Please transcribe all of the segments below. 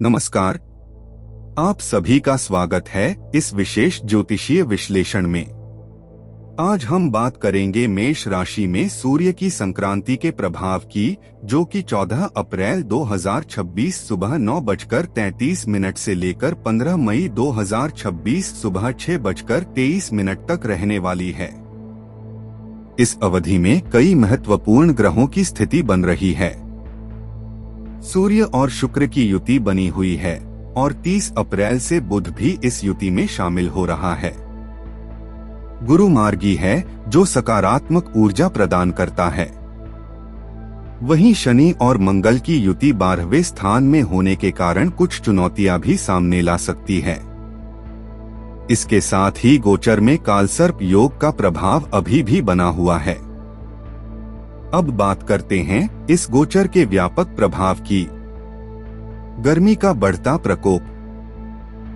नमस्कार। आप सभी का स्वागत है इस विशेष ज्योतिषीय विश्लेषण में। आज हम बात करेंगे मेष राशि में सूर्य की संक्रांति के प्रभाव की, जो कि 14 अप्रैल 2026 सुबह 9:33 से लेकर 15 मई 2026 सुबह 6:23 तक रहने वाली है। इस अवधि में कई महत्वपूर्ण ग्रहों की स्थिति बन रही है। सूर्य और शुक्र की युति बनी हुई है और 30 अप्रैल से बुध भी इस युति में शामिल हो रहा है। गुरु मार्गी है, जो सकारात्मक ऊर्जा प्रदान करता है। वहीं शनि और मंगल की युति 12वें स्थान में होने के कारण कुछ चुनौतियां भी सामने ला सकती है। इसके साथ ही गोचर में कालसर्प योग का प्रभाव अभी भी बना हुआ है। अब बात करते हैं इस गोचर के व्यापक प्रभाव की। गर्मी का बढ़ता प्रकोप।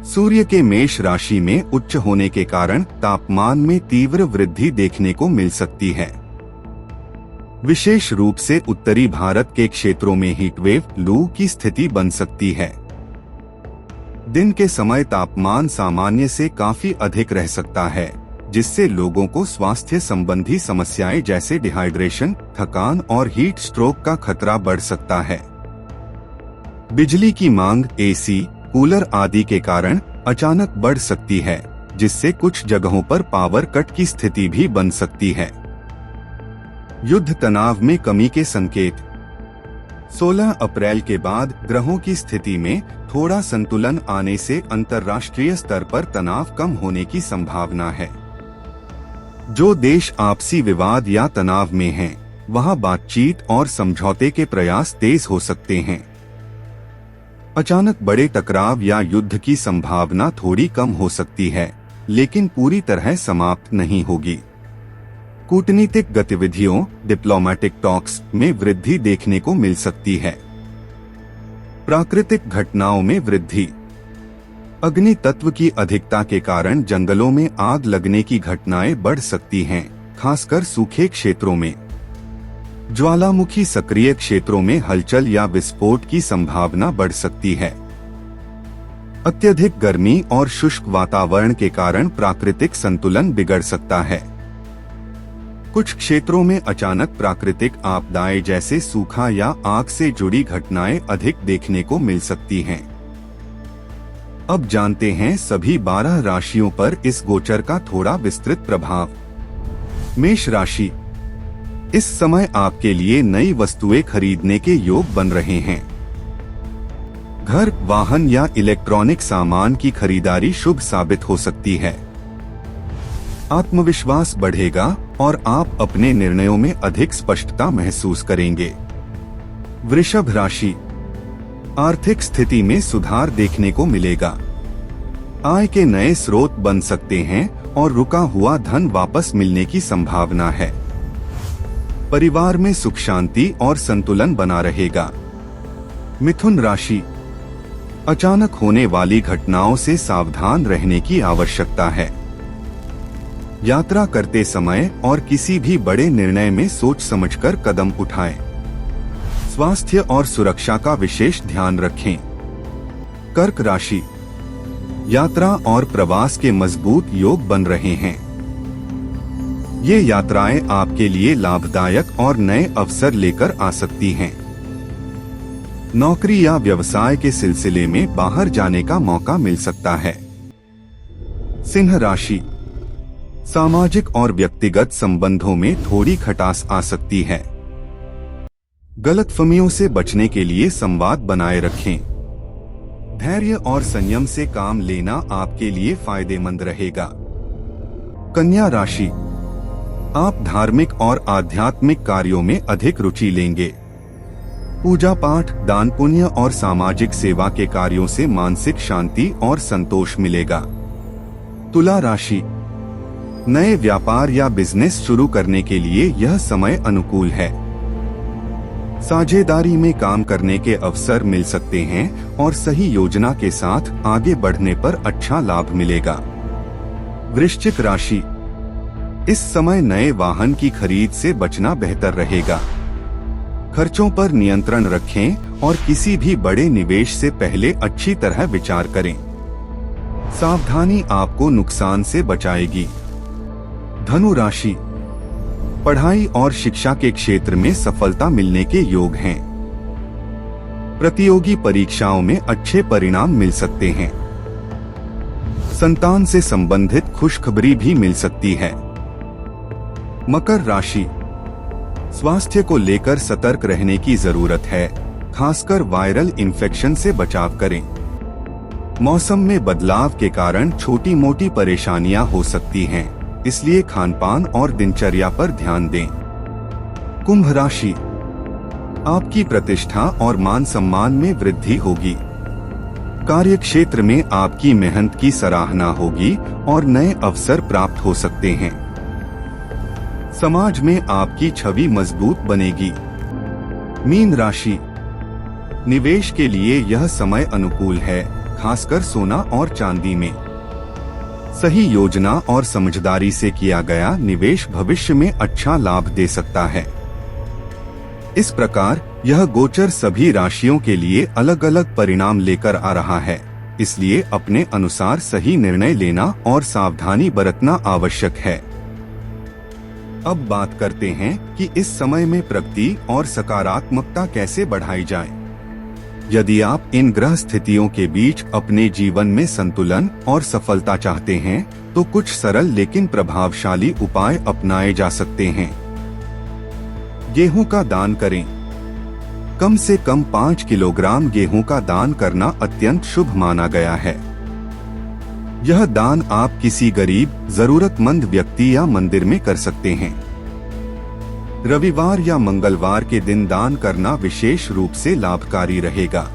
सूर्य के मेष राशि में उच्च होने के कारण तापमान में तीव्र वृद्धि देखने को मिल सकती है। विशेष रूप से उत्तरी भारत के क्षेत्रों में हीटवेव, लू की स्थिति बन सकती है। दिन के समय तापमान सामान्य से काफी अधिक रह सकता है, जिससे लोगों को स्वास्थ्य संबंधी समस्याएं जैसे डिहाइड्रेशन, थकान और हीट स्ट्रोक का खतरा बढ़ सकता है। बिजली की मांग एसी, कूलर आदि के कारण अचानक बढ़ सकती है, जिससे कुछ जगहों पर पावर कट की स्थिति भी बन सकती है। युद्ध तनाव में कमी के संकेत। 16 अप्रैल के बाद ग्रहों की स्थिति में थोड़ा संतुलन आने से अंतर्राष्ट्रीय स्तर पर तनाव कम होने की संभावना है। जो देश आपसी विवाद या तनाव में हैं, वहां बातचीत और समझौते के प्रयास तेज हो सकते हैं। अचानक बड़े टकराव या युद्ध की संभावना थोड़ी कम हो सकती है, लेकिन पूरी तरह समाप्त नहीं होगी। कूटनीतिक गतिविधियों, डिप्लोमेटिक टॉक्स में वृद्धि देखने को मिल सकती है। प्राकृतिक घटनाओं में वृद्धि। अग्नि तत्व की अधिकता के कारण जंगलों में आग लगने की घटनाएं बढ़ सकती हैं, खासकर सूखे क्षेत्रों में। ज्वालामुखी सक्रिय क्षेत्रों में हलचल या विस्फोट की संभावना बढ़ सकती है। अत्यधिक गर्मी और शुष्क वातावरण के कारण प्राकृतिक संतुलन बिगड़ सकता है। कुछ क्षेत्रों में अचानक प्राकृतिक आपदाएं जैसे सूखा या आग से जुड़ी घटनाएं अधिक देखने को मिल सकती हैं। अब जानते हैं सभी 12 राशियों पर इस गोचर का थोड़ा विस्तृत प्रभाव। मेष राशि। इस समय आपके लिए नई वस्तुएं खरीदने के योग बन रहे हैं। घर, वाहन या इलेक्ट्रॉनिक सामान की खरीदारी शुभ साबित हो सकती है। आत्मविश्वास बढ़ेगा और आप अपने निर्णयों में अधिक स्पष्टता महसूस करेंगे। वृषभ राशि। आर्थिक स्थिति में सुधार देखने को मिलेगा। आय के नए स्रोत बन सकते हैं और रुका हुआ धन वापस मिलने की संभावना है। परिवार में सुख शांति और संतुलन बना रहेगा। मिथुन राशि। अचानक होने वाली घटनाओं से सावधान रहने की आवश्यकता है। यात्रा करते समय और किसी भी बड़े निर्णय में सोच समझकर कदम उठाएं। स्वास्थ्य और सुरक्षा का विशेष ध्यान रखें। कर्क राशि। यात्रा और प्रवास के मजबूत योग बन रहे हैं। ये यात्राएं आपके लिए लाभदायक और नए अवसर लेकर आ सकती हैं। नौकरी या व्यवसाय के सिलसिले में बाहर जाने का मौका मिल सकता है। सिंह राशि। सामाजिक और व्यक्तिगत संबंधों में थोड़ी खटास आ सकती है। गलतफहमियों से बचने के लिए संवाद बनाए रखें। धैर्य और संयम से काम लेना आपके लिए फायदेमंद रहेगा। कन्या राशि। आप धार्मिक और आध्यात्मिक कार्यों में अधिक रुचि लेंगे। पूजा पाठ, दान पुण्य और सामाजिक सेवा के कार्यों से मानसिक शांति और संतोष मिलेगा। तुला राशि। नए व्यापार या बिजनेस शुरू करने के लिए यह समय अनुकूल है। साझेदारी में काम करने के अवसर मिल सकते हैं और सही योजना के साथ आगे बढ़ने पर अच्छा लाभ मिलेगा। वृश्चिक राशि। इस समय नए वाहन की खरीद से बचना बेहतर रहेगा। खर्चों पर नियंत्रण रखें और किसी भी बड़े निवेश से पहले अच्छी तरह विचार करें। सावधानी आपको नुकसान से बचाएगी। धनु राशि, पढ़ाई और शिक्षा के क्षेत्र में सफलता मिलने के योग हैं। प्रतियोगी परीक्षाओं में अच्छे परिणाम मिल सकते हैं। संतान से संबंधित खुशखबरी भी मिल सकती है। मकर राशि, स्वास्थ्य को लेकर सतर्क रहने की जरूरत है, खासकर वायरल इन्फेक्शन से बचाव करें। मौसम में बदलाव के कारण छोटी मोटी परेशानियां हो सकती हैं, इसलिए खानपान और दिनचर्या पर ध्यान दें। कुंभ राशि, आपकी प्रतिष्ठा और मान सम्मान में वृद्धि होगी। कार्य क्षेत्र में आपकी मेहनत की सराहना होगी और नए अवसर प्राप्त हो सकते हैं। समाज में आपकी छवि मजबूत बनेगी। मीन राशि, निवेश के लिए यह समय अनुकूल है, खासकर सोना और चांदी में। सही योजना और समझदारी से किया गया निवेश भविष्य में अच्छा लाभ दे सकता है। इस प्रकार यह गोचर सभी राशियों के लिए अलग अलग परिणाम लेकर आ रहा है, इसलिए अपने अनुसार सही निर्णय लेना और सावधानी बरतना आवश्यक है। अब बात करते हैं कि इस समय में प्रगति और सकारात्मकता कैसे बढ़ाई जाए। यदि आप इन ग्रह स्थितियों के बीच अपने जीवन में संतुलन और सफलता चाहते हैं, तो कुछ सरल लेकिन प्रभावशाली उपाय अपनाए जा सकते हैं। गेहूं का दान करें। कम से कम 5 किलोग्राम गेहूं का दान करना अत्यंत शुभ माना गया है। यह दान आप किसी गरीब, जरूरतमंद व्यक्ति या मंदिर में कर सकते हैं। रविवार या मंगलवार के दिन दान करना विशेष रूप से लाभकारी रहेगा।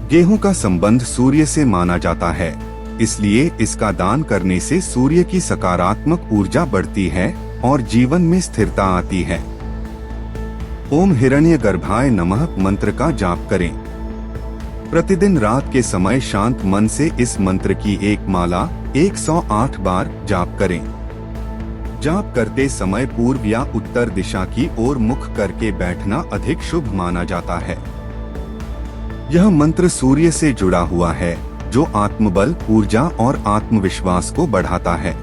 गेहूं का संबंध सूर्य से माना जाता है, इसलिए इसका दान करने से सूर्य की सकारात्मक ऊर्जा बढ़ती है और जीवन में स्थिरता आती है। ओम हिरण्यगर्भाय नमः मंत्र का जाप करें। प्रतिदिन रात के समय शांत मन से इस मंत्र की एक माला 108 बार जाप करें। जाप करते समय पूर्व या उत्तर दिशा की ओर मुख करके बैठना अधिक शुभ माना जाता है। यह मंत्र सूर्य से जुड़ा हुआ है, जो आत्मबल, ऊर्जा और आत्मविश्वास को बढ़ाता है।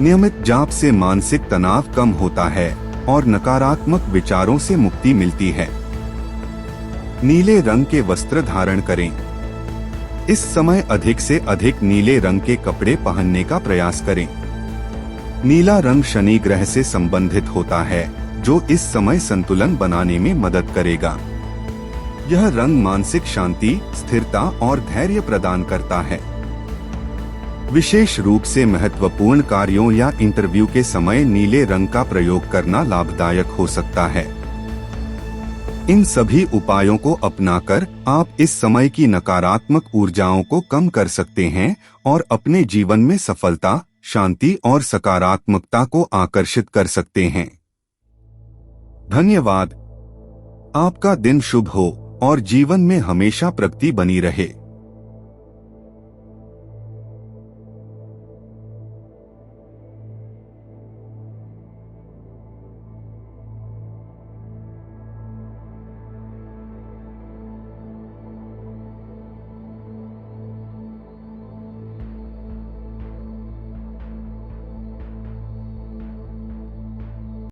नियमित जाप से मानसिक तनाव कम होता है और नकारात्मक विचारों से मुक्ति मिलती है। नीले रंग के वस्त्र धारण करें। इस समय अधिक से अधिक नीले रंग के कपड़े पहनने का प्रयास करें। नीला रंग शनि ग्रह से संबंधित होता है, जो इस समय संतुलन बनाने में मदद करेगा। यह रंग मानसिक शांति, स्थिरता और धैर्य प्रदान करता है। विशेष रूप से महत्वपूर्ण कार्यों या इंटरव्यू के समय नीले रंग का प्रयोग करना लाभदायक हो सकता है। इन सभी उपायों को अपनाकर आप इस समय की नकारात्मक ऊर्जाओं को कम कर सकते हैं और अपने जीवन में सफलता, शांति और सकारात्मकता को आकर्षित कर सकते हैं। धन्यवाद। आपका दिन शुभ हो और जीवन में हमेशा प्रगति बनी रहे।